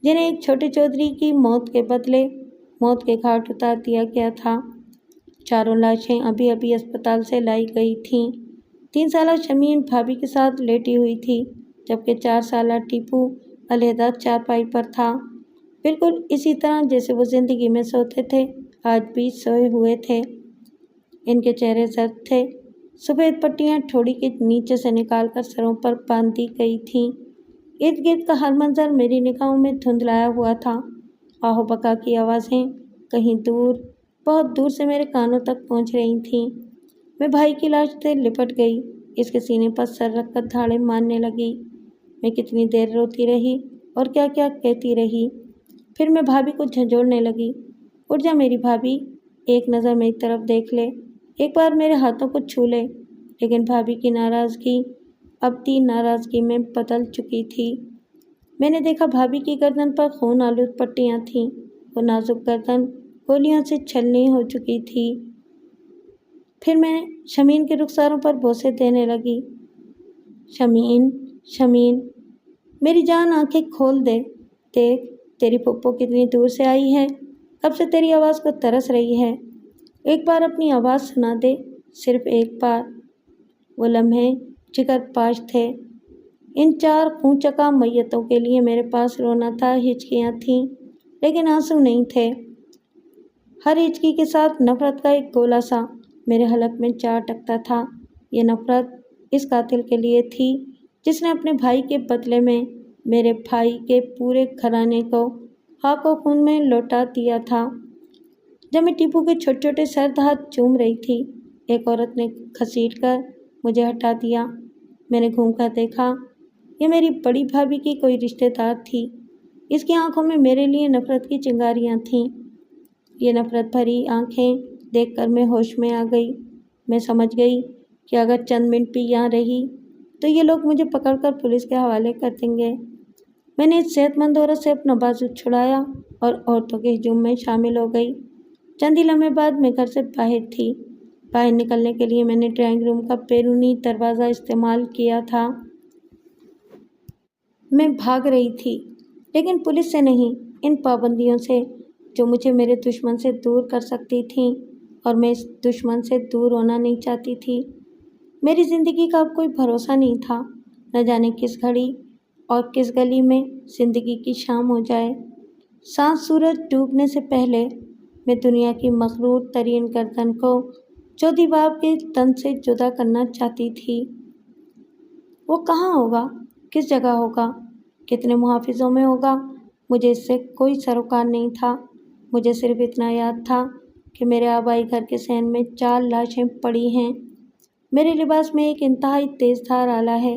جنہیں ایک چھوٹے چودھری کی موت کے بدلے موت کے گھاٹ اتار دیا گیا تھا۔ چاروں لاشیں ابھی ابھی اسپتال سے لائی گئی تھیں۔ 3 سالہ شمین بھابھی کے ساتھ لیٹی ہوئی تھی، جبکہ 4 سالہ ٹیپو علیحدہ چارپائی پر تھا، بالکل اسی طرح جیسے وہ زندگی میں سوتے تھے، آج بھی سوئے ہوئے تھے۔ ان کے چہرے زرد تھے۔ سفید پٹیاں ٹھوڑی کے نیچے سے نکال کر سروں پر باندھ دی گئی تھیں۔ ارد گرد کا ہر منظر میری نگاہوں میں دھندلایا ہوا تھا۔ آہو بکا کی آوازیں کہیں دور، بہت دور سے میرے کانوں تک پہنچ رہی تھیں۔ میں بھائی کی لاش سے لپٹ گئی، اس کے سینے پر سر رکھ کر دھاڑے مارنے لگی۔ میں کتنی دیر روتی رہی اور کیا کیا کہتی رہی۔ پھر میں بھابھی کو جھنجھوڑنے لگی، اٹھ جا میری بھابھی، ایک نظر میری طرف دیکھ لے، ایک بار میرے ہاتھوں کو چھو لے۔ لیکن بھابھی کی ناراضگی اب 3 ناراضگی میں بدل چکی تھی۔ میں نے دیکھا بھابھی کی گردن پر خون آلود پٹیاں تھیں، وہ نازک گردن گولیوں سے چھلنی ہو چکی تھی۔ پھر میں شمین کے رخساروں پر بوسے دینے لگی۔ شمین، شمین، میری جان آنکھیں کھول دے، دیکھ تیری پھپھو کتنی دور سے آئی ہے، کب سے تیری آواز کو ترس رہی ہے، ایک بار اپنی آواز سنا دے، صرف ایک بار۔ وہ لمحے جگر پاش تھے۔ ان 4 خون چکا میتوں کے لیے میرے پاس رونا تھا، ہچکیاں تھیں، لیکن آنسو نہیں تھے۔ ہر ہچکی کے ساتھ نفرت کا ایک گولا سا میرے حلق میں جا اٹکتا تھا۔ یہ نفرت اس قاتل کے لیے تھی جس نے اپنے بھائی کے بدلے میں میرے بھائی کے پورے گھرانے کو خاک و خون میں لوٹا دیا تھا۔ جب میں ٹیپو کے چھوٹے چھوٹے سرد ہاتھ چوم رہی تھی، ایک عورت نے گھسیٹ کر مجھے ہٹا دیا۔ میں نے گھوم کر دیکھا، یہ میری بڑی بھابھی کی کوئی رشتہ دار تھی۔ اس کی آنکھوں میں میرے لیے نفرت کی چنگاریاں تھیں۔ یہ نفرت بھری آنکھیں دیکھ کر میں ہوش میں آ گئی۔ میں سمجھ گئی کہ اگر چند منٹ بھی یہاں رہی تو یہ لوگ مجھے پکڑ کر پولیس کے حوالے کر دیں گے۔ میں نے اس صحت مند عورت سے اپنا بازو چھڑایا اور عورتوں کے ہجوم میں شامل ہو گئی۔ چند ہی لمحے بعد میں گھر سے باہر تھی۔ باہر نکلنے کے لیے میں نے ڈرائنگ روم کا بیرونی دروازہ استعمال کیا تھا۔ میں بھاگ رہی تھی، لیکن پولیس سے نہیں، ان پابندیوں سے جو مجھے میرے دشمن سے دور کر سکتی تھیں، اور میں اس دشمن سے دور ہونا نہیں چاہتی تھی۔ میری زندگی کا اب کوئی بھروسہ نہیں تھا، نہ جانے کس گھڑی اور کس گلی میں زندگی کی شام ہو جائے۔ سانز سورج ڈوبنے سے پہلے میں دنیا کی مغرور ترین گردن کو چودھی باپ کے تن سے جدا کرنا چاہتی تھی۔ وہ کہاں ہوگا، کس جگہ ہوگا، کتنے محافظوں میں ہوگا، مجھے اس سے کوئی سروکار نہیں تھا۔ مجھے صرف اتنا یاد تھا کہ میرے آبائی گھر کے صحن میں 4 لاشیں پڑی ہیں، میرے لباس میں ایک انتہائی تیز دھار آلہ ہے،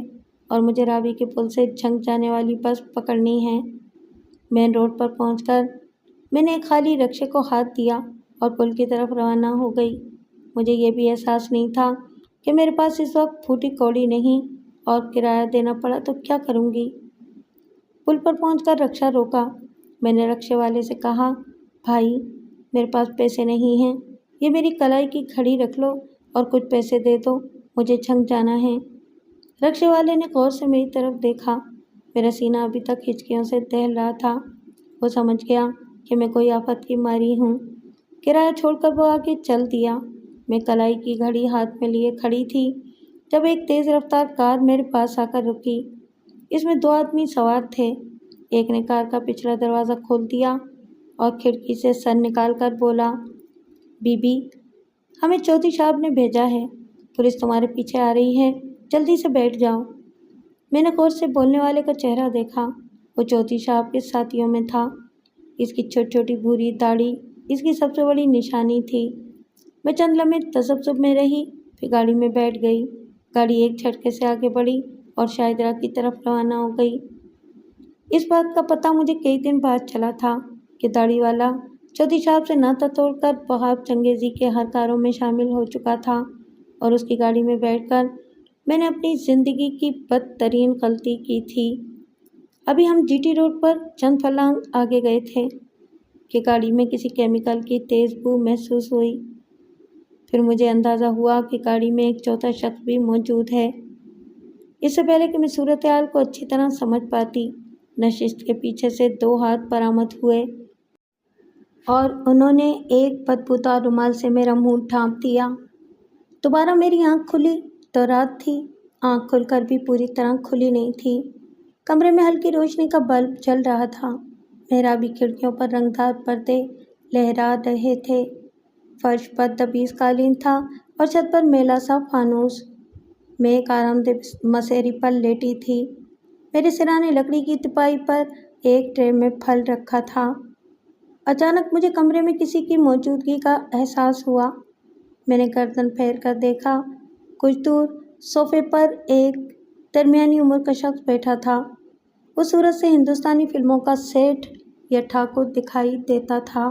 اور مجھے راوی کے پل سے جھنک جانے والی بس پکڑنی ہے۔ مین روڈ پر پہنچ کر میں نے ایک خالی رکشے کو ہاتھ دیا اور پل کی طرف روانہ ہو گئی۔ مجھے یہ بھی احساس نہیں تھا کہ میرے پاس اس وقت پھوٹی کوڑی نہیں، اور کرایہ دینا پڑا تو کیا کروں گی۔ پل پر پہنچ کر رکشہ روکا۔ میں نے رکشے والے سے کہا، بھائی میرے پاس پیسے نہیں ہیں، یہ میری کلائی کی گھڑی رکھ لو اور کچھ پیسے دے دو، مجھے جھنک جانا ہے۔ رکشے والے نے غور سے میری طرف دیکھا۔ میرا سینہ ابھی تک ہچکیوں سے دہل رہا تھا۔ وہ سمجھ گیا کہ میں کوئی آفت کی ماری ہوں۔ کرایہ چھوڑ کر وہ آگے چل دیا۔ میں کلائی کی گھڑی ہاتھ میں لیے کھڑی تھی جب ایک تیز رفتار کار میرے پاس آ کر رکی۔ اس میں 2 آدمی سوار تھے۔ ایک نے کار کا پچھلا دروازہ کھول دیا اور کھڑکی سے سر نکال کر بولا، بی بی، ہمیں چودھری صاحب نے بھیجا ہے، پولیس تمہارے پیچھے آ رہی ہے، جلدی سے بیٹھ جاؤ۔ میں نے غور سے بولنے والے کا چہرہ دیکھا۔ وہ چودھری صاحب کے ساتھیوں میں تھا۔ اس کی چھوٹی چھوٹی بھوری داڑھی اس کی سب سے بڑی نشانی تھی۔ میں چند لمحے تذبذب میں رہی، پھر گاڑی میں بیٹھ گئی۔ گاڑی ایک جھٹکے سے آگے بڑھی اور شاہدرہ کی طرف روانہ ہو گئی۔ اس بات کا پتہ مجھے کئی دن بعد چلا تھا کہ داڑھی والا چودھری صاحب سے ناطہ توڑ کر وہاب چنگیزی کے ہر کاروں میں شامل ہو چکا تھا، اور اس کی گاڑی میں بیٹھ کر میں نے اپنی زندگی کی بدترین غلطی کی تھی۔ ابھی ہم جی ٹی روڈ پر چند فلانگ آگے گئے تھے کہ گاڑی میں کسی کیمیکل کی تیز بو محسوس ہوئی۔ پھر مجھے اندازہ ہوا کہ گاڑی میں ایک چوتھا شخص بھی موجود ہے۔ اس سے پہلے کہ میں صورتحال کو اچھی طرح سمجھ پاتی، نشست کے پیچھے سے 2 ہاتھ برآمد ہوئے اور انہوں نے ایک بدبودار رومال سے میرا منہ ڈھانپ دیا۔ دوبارہ میری آنکھ کھلی تو رات تھی۔ آنکھ کھل کر بھی پوری طرح کھلی نہیں تھی۔ کمرے میں ہلکی روشنی کا بلب جل رہا تھا۔ محرابی کھڑکیوں پر رنگدار پردے لہرا رہے تھے۔ فرش پر دبیز قالین تھا اور چھت پر میلا سا فانوس۔ میں ایک آرام دہ مسیری پر لیٹی تھی۔ میرے سرانے لکڑی کی تپائی پر ایک ٹرے میں پھل رکھا تھا۔ اچانک مجھے کمرے میں کسی کی موجودگی کا احساس ہوا۔ میں نے گردن پھیر کر دیکھا۔ کچھ دور صوفے پر ایک درمیانی عمر کا شخص بیٹھا تھا۔ وہ صورت سے ہندوستانی فلموں کا سیٹھ یا ٹھاکر دکھائی دیتا تھا۔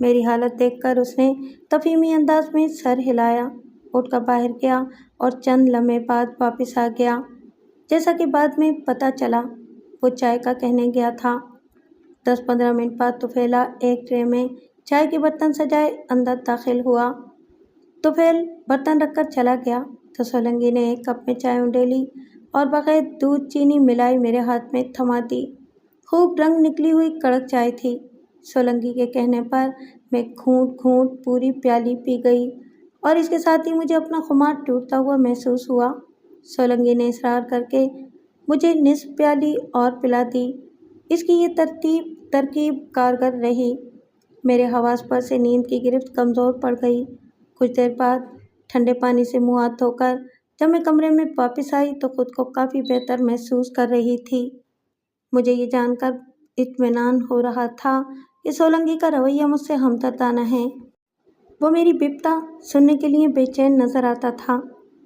میری حالت دیکھ کر اس نے تفہیمی انداز میں سر ہلایا، اٹھ کر باہر گیا اور چند لمحے بعد واپس آ گیا۔ جیسا کہ بعد میں پتہ چلا وہ چائے کا کہنے گیا تھا۔ 10-15 منٹ بعد طفیلہ ایک ٹرے میں چائے کے برتن سجائے اندر داخل ہوا۔ طفیل برتن رکھ کر چلا گیا تو سولنگی نے ایک کپ میں چائے اونڈیلی اور بغیر دودھ چینی ملائی میرے ہاتھ میں تھما دی۔ خوب رنگ نکلی ہوئی کڑک چائے تھی۔ سولنگی کے کہنے پر میں گھونٹ گھونٹ پوری پیالی پی گئی اور اس کے ساتھ ہی مجھے اپنا خمار ٹوٹتا ہوا محسوس ہوا۔ سولنگی نے اصرار کر کے مجھے نصف پیالی اور پلا دی۔ اس کی یہ ترکیب کارگر رہی۔ میرے حواس پر سے نیند کی گرفت کمزور پڑ گئی۔ کچھ دیر بعد ٹھنڈے پانی سے منہ ہاتھ دھو کر جب میں کمرے میں واپس آئی تو خود کو کافی بہتر محسوس کر رہی تھی۔ مجھے یہ جان کر اطمینان ہو رہا تھا کہ سولنگی کا رویہ مجھ سے ہمدردانہ ہے۔ وہ میری بپتا سننے کے لیے بے چین نظر آتا تھا،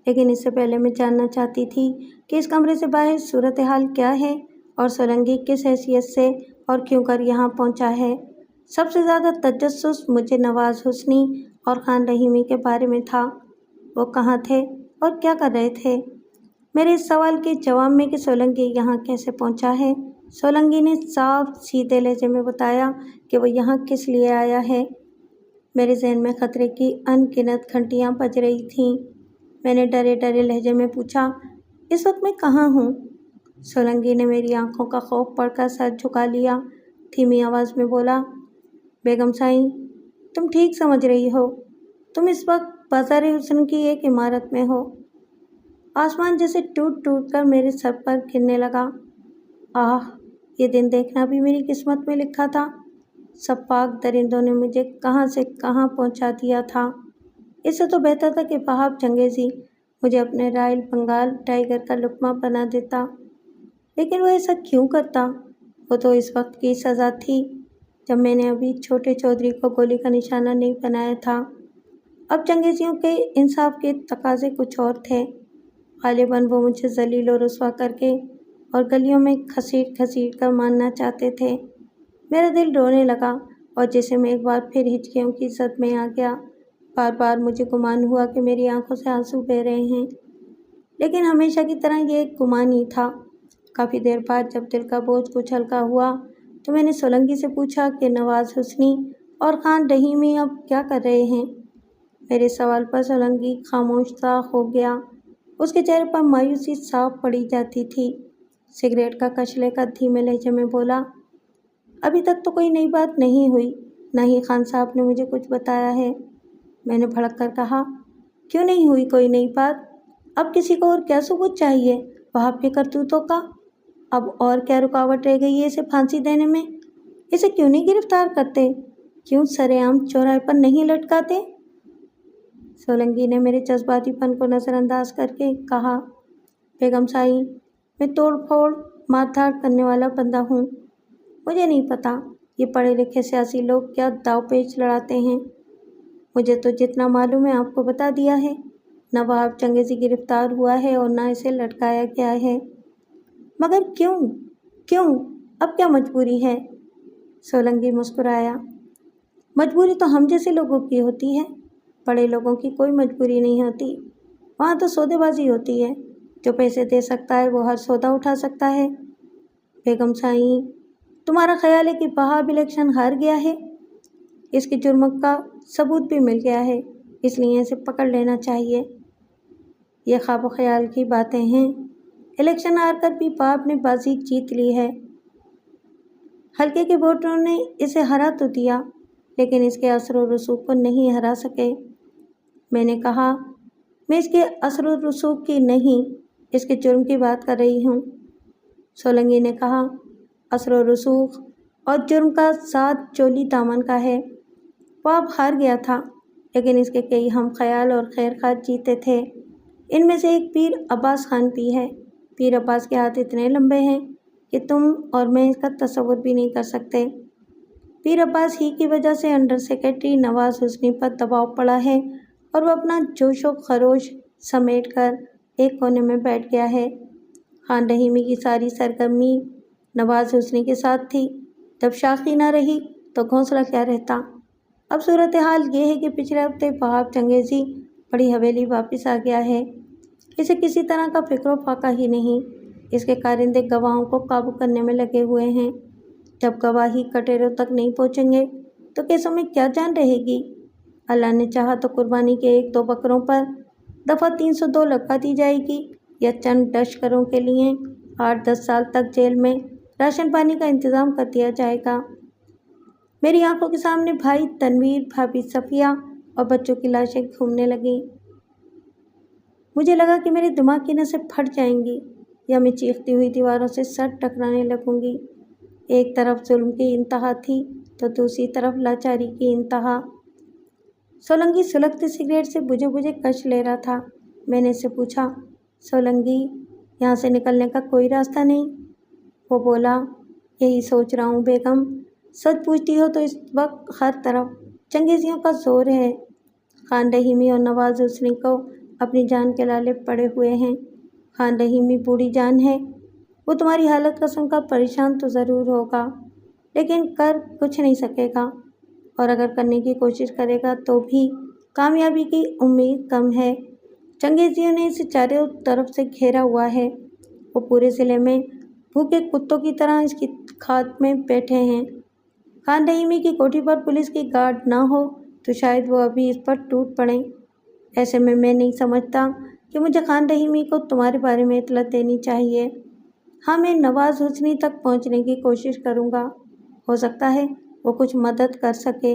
لیکن اس سے پہلے میں جاننا چاہتی تھی کہ اس کمرے سے باہر صورتحال کیا ہے اور سولنگی کس حیثیت سے اور کیوں کر یہاں پہنچا ہے۔ سب سے زیادہ تجسس مجھے نواز حسنی اور خان رحیمی کے بارے میں تھا۔ وہ کہاں تھے اور کیا کر رہے تھے؟ میرے اس سوال کے جواب میں کہ سولنگی یہاں کیسے پہنچا ہے، سولنگی نے صاف سیدھے لہجے میں بتایا کہ وہ یہاں کس لیے آیا ہے۔ میرے ذہن میں خطرے کی ان گنت گھنٹیاں بج رہی تھیں۔ میں نے ڈرے ڈرے لہجے میں پوچھا، اس وقت میں کہاں ہوں؟ سولنگی نے میری آنکھوں کا خوف پڑھ کر سر جھکا لیا، دھیمی آواز میں بولا، بیگم سائیں، تم ٹھیک سمجھ رہی ہو، تم اس وقت بازار حسن کی ایک عمارت میں ہو۔ آسمان جیسے ٹوٹ ٹوٹ کر میرے سر پر گرنے لگا۔ آہ، یہ دن دیکھنا بھی میری قسمت میں لکھا تھا۔ سب پاک درندوں نے مجھے کہاں سے کہاں پہنچا دیا تھا۔ اس سے تو بہتر تھا کہ وہاب چنگیزی مجھے اپنے رائل بنگال ٹائیگر کا لقمہ بنا دیتا، لیکن وہ ایسا کیوں کرتا؟ وہ تو اس وقت کی سزا تھی جب میں نے ابھی چھوٹے چودھری کو گولی کا نشانہ نہیں بنایا تھا۔ اب چنگیزیوں کے انصاف کے تقاضے کچھ اور تھے۔ غالباً وہ مجھے ذلیل و رسوا کر کے اور گلیوں میں گھسیٹ گھسیٹ کر مارنا چاہتے تھے۔ میرا دل رونے لگا اور جسم ایک بار پھر ہچکیوں کی زد میں آ گیا۔ بار بار مجھے گمان ہوا کہ میری آنکھوں سے آنسو بہہ رہے ہیں، لیکن ہمیشہ کی طرح یہ ایک گمان ہی تھا۔ کافی دیر بعد جب دل کا بوجھ کچھ ہلکا ہوا تو میں نے سولنگی سے پوچھا کہ نواز حسنی اور خان رحیمی اب کیا کر رہے ہیں؟ میرے سوال پر سولنگی خاموش سا ہو گیا۔ اس کے چہرے پر مایوسی صاف پڑی جاتی تھی۔ سگریٹ کا کش لے کر دھیمے لہجے میں بولا، ابھی تک تو کوئی نئی بات نہیں ہوئی، نہ ہی خان صاحب نے مجھے کچھ بتایا ہے۔ میں نے بھڑک کر کہا، کیوں نہیں ہوئی کوئی نئی بات؟ اب کسی کو اور کیا ثبوت چاہیے وہاب کے کرتوتوں کا؟ اب اور کیا رکاوٹ رہ گئی ہے اسے پھانسی دینے میں؟ اسے کیوں نہیں گرفتار کرتے؟ کیوں سر عام چوراہے پر نہیں لٹکاتے؟ سولنگی نے میرے جذباتی پن کو نظر انداز کر کے کہا، بیگم سائیں، میں توڑ پھوڑ مار دھاڑ کرنے والا بندہ ہوں۔ مجھے نہیں پتا یہ پڑھے لکھے سیاسی لوگ کیا داؤ پیچ لڑاتے ہیں۔ مجھے تو جتنا معلوم ہے آپ کو بتا دیا ہے۔ نہ وہاب چنگیزی گرفتار ہوا ہے اور نہ اسے لٹکایا گیا ہے۔ مگر کیوں اب کیا مجبوری ہے؟ سولنگی مسکرایا، مجبوری تو ہم جیسے لوگوں کی ہوتی ہے، بڑے لوگوں کی کوئی مجبوری نہیں ہوتی۔ وہاں تو سودے بازی ہوتی ہے، جو پیسے دے سکتا ہے وہ ہر سودا اٹھا سکتا ہے۔ بیگم سائیں، تمہارا خیال ہے کہ وہاب الیکشن ہار گیا ہے؟ اس کے جرم کا ثبوت بھی مل گیا ہے، اس لیے اسے پکڑ لینا چاہیے۔ یہ خواب و خیال کی باتیں ہیں۔ الیکشن ہار کر بھی وہاب نے بازی جیت لی ہے۔ حلقے کے ووٹروں نے اسے ہرا تو دیا، لیکن اس کے اثر و رسوخ کو نہیں ہرا سکے۔ میں نے کہا، میں اس کے اثر و رسوخ کی نہیں، اس کے جرم کی بات کر رہی ہوں۔ سولنگی نے کہا، اثر و رسوخ اور جرم کا ساتھ چولی دامن کا ہے۔ وہ اب ہار گیا تھا، لیکن اس کے کئی ہم خیال اور خیر خواہ جیتے تھے۔ ان میں سے ایک پیر عباس خان بھی ہے۔ پیر عباس کے ہاتھ اتنے لمبے ہیں کہ تم اور میں اس کا تصور بھی نہیں کر سکتے۔ پیر عباس ہی کی وجہ سے انڈر سیکرٹری نواز حسنی پر دباؤ پڑا ہے اور وہ اپنا جوش و خروش سمیٹ کر ایک کونے میں بیٹھ گیا ہے۔ خان رحیمی کی ساری سرگرمی نواز حسنی کے ساتھ تھی۔ جب شاخی نہ رہی تو گھونسلہ کیا رہتا؟ اب صورتحال یہ ہے کہ پچھلے ہفتے وہاب چنگیزی بڑی حویلی واپس آ گیا ہے۔ اسے کسی طرح کا فکر و فاقہ ہی نہیں۔ اس کے کارندے گواہوں کو قابو کرنے میں لگے ہوئے ہیں۔ جب گواہی کٹہروں تک نہیں پہنچیں گے تو کیسوں میں کیا جان رہے گی؟ اللہ نے چاہا تو قربانی کے 1-2 بکروں پر دفعہ 302 لگوا دی جائے گی، یا چند لشکروں کے لیے 8-10 سال تک جیل میں راشن پانی کا انتظام کر دیا جائے گا۔ میری آنکھوں کے سامنے بھائی تنویر، بھابھی صفیہ اور بچوں کی لاشیں گھومنے لگیں۔ مجھے لگا کہ میرے دماغ کی نسیں پھٹ جائیں گی، یا میں چیختی ہوئی دیواروں سے سر ٹکرانے لگوں گی۔ ایک طرف ظلم کی انتہا تھی تو دوسری طرف لاچاری کی انتہا۔ سولنگی سلگتی سگریٹ سے بجھے بجھے کش لے رہا تھا۔ میں نے اس سے پوچھا، سولنگی، یہاں سے نکلنے کا کوئی راستہ نہیں؟ وہ بولا، یہی سوچ رہا ہوں بیگم۔ سچ پوچھتی ہو تو اس وقت ہر طرف چنگیزیوں کا زور ہے۔ خان رحیمی اور نواز حسنی کو اپنی جان کے لالے پڑے ہوئے ہیں۔ خان رحیمی بوڑھی جان ہے، وہ تمہاری حالت کا سن کر پریشان تو ضرور ہوگا، لیکن کر کچھ نہیں سکے گا، اور اگر کرنے کی کوشش کرے گا تو بھی کامیابی کی امید کم ہے۔ چنگیزیوں نے اسے چاروں طرف سے گھیرا ہوا ہے۔ وہ پورے ضلع میں بھوکے کتوں کی طرح اس کی کھات میں بیٹھے ہیں۔ خان رحیمی کی کوٹھی پر پولیس کی گارڈ نہ ہو تو شاید وہ ابھی اس پر ٹوٹ پڑیں۔ ایسے میں نہیں سمجھتا کہ مجھے خان رحیمی کو تمہارے بارے میں اطلاع دینی چاہیے۔ ہاں، میں نواز حسنی تک پہنچنے کی کوشش کروں گا، ہو سکتا ہے وہ کچھ مدد کر سکے۔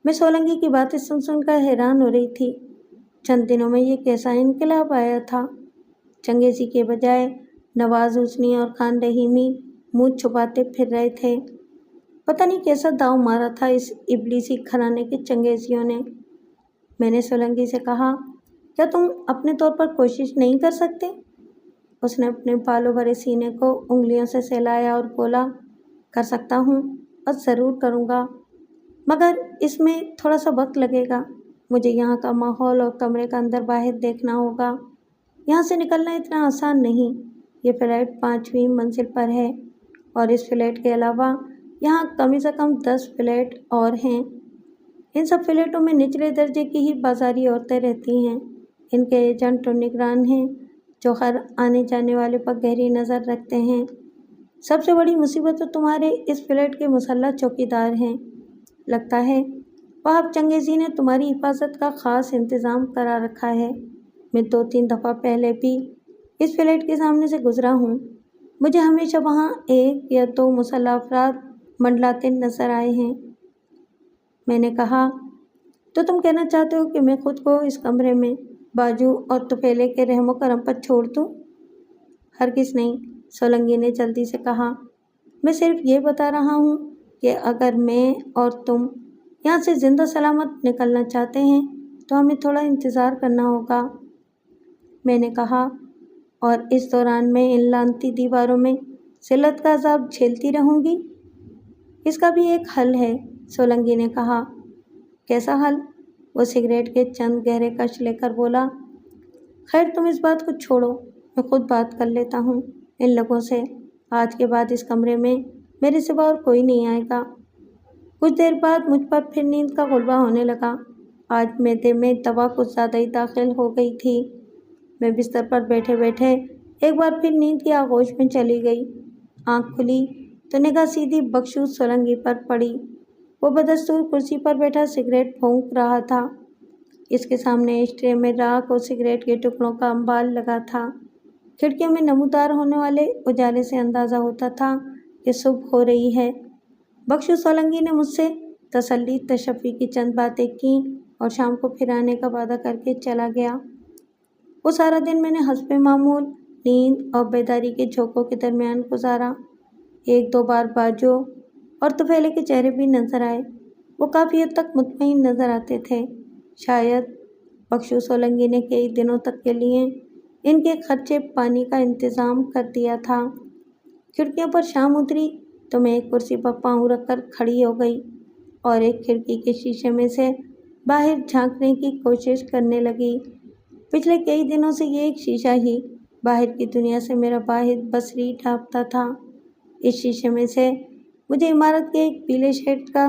میں سولنگی کی باتیں سن کر حیران ہو رہی تھی۔ چند دنوں میں یہ کیسا انقلاب آیا تھا؟ چنگیزی کے بجائے نواز حسنی اور خان رحیمی منہ چھپاتے پھر رہے تھے۔ پتہ نہیں کیسا داؤ مارا تھا اس ابلیسی گھرانے کے چنگیزیوں نے۔ میں نے سولنگی سے کہا، کیا تم اپنے طور پر کوشش نہیں کر سکتے؟ اس نے اپنے بالوں بھرے سینے کو انگلیوں سے سہلایا اور بولا، کر سکتا ہوں اور ضرور کروں گا، مگر اس میں تھوڑا سا وقت لگے گا۔ مجھے یہاں کا ماحول اور کمرے کا اندر باہر دیکھنا ہوگا۔ یہاں سے نکلنا اتنا آسان نہیں۔ یہ فلیٹ 5ویں منزل پر ہے، اور اس فلیٹ کے علاوہ یہاں کم سے کم 10 فلیٹ اور ہیں۔ ان سب فلیٹوں میں نچلے درجے کی ہی بازاری عورتیں رہتی ہیں۔ ان کے ایجنٹ اور نگران ہیں جو ہر آنے جانے والے پر گہری نظر رکھتے ہیں۔ سب سے بڑی مصیبت تو تمہارے اس فلیٹ کے مسلح چوکیدار ہیں۔ لگتا ہے وہاب چنگیزی نے تمہاری حفاظت کا خاص انتظام کرا رکھا ہے۔ میں 2-3 دفعہ پہلے بھی اس فلیٹ کے سامنے سے گزرا ہوں۔ مجھے ہمیشہ وہاں 1 یا 2 مسلح افراد منڈلاتے نظر آئے ہیں۔ میں نے کہا، تو تم کہنا چاہتے ہو کہ میں خود کو اس کمرے میں باجو اور طفیلے کے رحم و کرم پر چھوڑ دوں؟ ہرگز نہیں، سولنگی نے جلدی سے کہا۔ میں صرف یہ بتا رہا ہوں کہ اگر میں اور تم یہاں سے زندہ سلامت نکلنا چاہتے ہیں تو ہمیں تھوڑا انتظار کرنا ہوگا۔ میں نے کہا، اور اس دوران میں ان لعنتی دیواروں میں ذلت کا عذاب جھیلتی رہوں گی؟ اس کا بھی ایک حل ہے، سولنگی نے کہا۔ کیسا حل؟ وہ سگریٹ کے چند گہرے کش لے کر بولا، خیر تم اس بات کو چھوڑو، میں خود بات کر لیتا ہوں ان لوگوں سے۔ آج کے بعد اس کمرے میں میرے سوا اور کوئی نہیں آئے گا۔ کچھ دیر بعد مجھ پر پھر نیند کا غلبہ ہونے لگا۔ آج معدے میں دوا کچھ زیادہ ہی داخل ہو گئی تھی۔ میں بستر پر بیٹھے بیٹھے ایک بار پھر نیند کی آغوش میں چلی گئی۔ آنکھ کھلی تو نگاہ سیدھی بخشو سولنگی پر پڑی۔ وہ بدستور کرسی پر بیٹھا سگریٹ پھونک رہا تھا۔ اس کے سامنے ایشٹرے میں راکھ اور سگریٹ کے ٹکڑوں کا انبار لگا تھا۔ کھڑکیوں میں نمودار ہونے والے اجالے سے اندازہ ہوتا تھا کہ صبح ہو رہی ہے۔ بخشو سولنگی نے مجھ سے تسلی تشفی کی چند باتیں کیں اور شام کو پھر آنے کا وعدہ کر کے چلا گیا۔ وہ سارا دن میں نے حسب معمول نیند اور بیداری کے جھونکوں کے درمیان گزارا۔ 1-2 بار باجو اور طفیلے کے چہرے بھی نظر آئے۔ وہ کافی حد تک مطمئن نظر آتے تھے۔ شاید بخشو سولنگی نے کئی دنوں تک کے لیے ان کے خرچے پانی کا انتظام کر دیا تھا۔ کھڑکیوں پر شام اتری تو میں ایک کرسی پر پاؤں رکھ کر کھڑی ہو گئی اور ایک کھڑکی کے شیشے میں سے باہر جھانکنے کی کوشش کرنے لگی۔ پچھلے کئی دنوں سے یہ ایک شیشہ ہی باہر کی دنیا سے میرا واحد بصری ڈھانپتا تھا۔ اس شیشے میں سے مجھے عمارت کے ایک پیلے شیڈ کا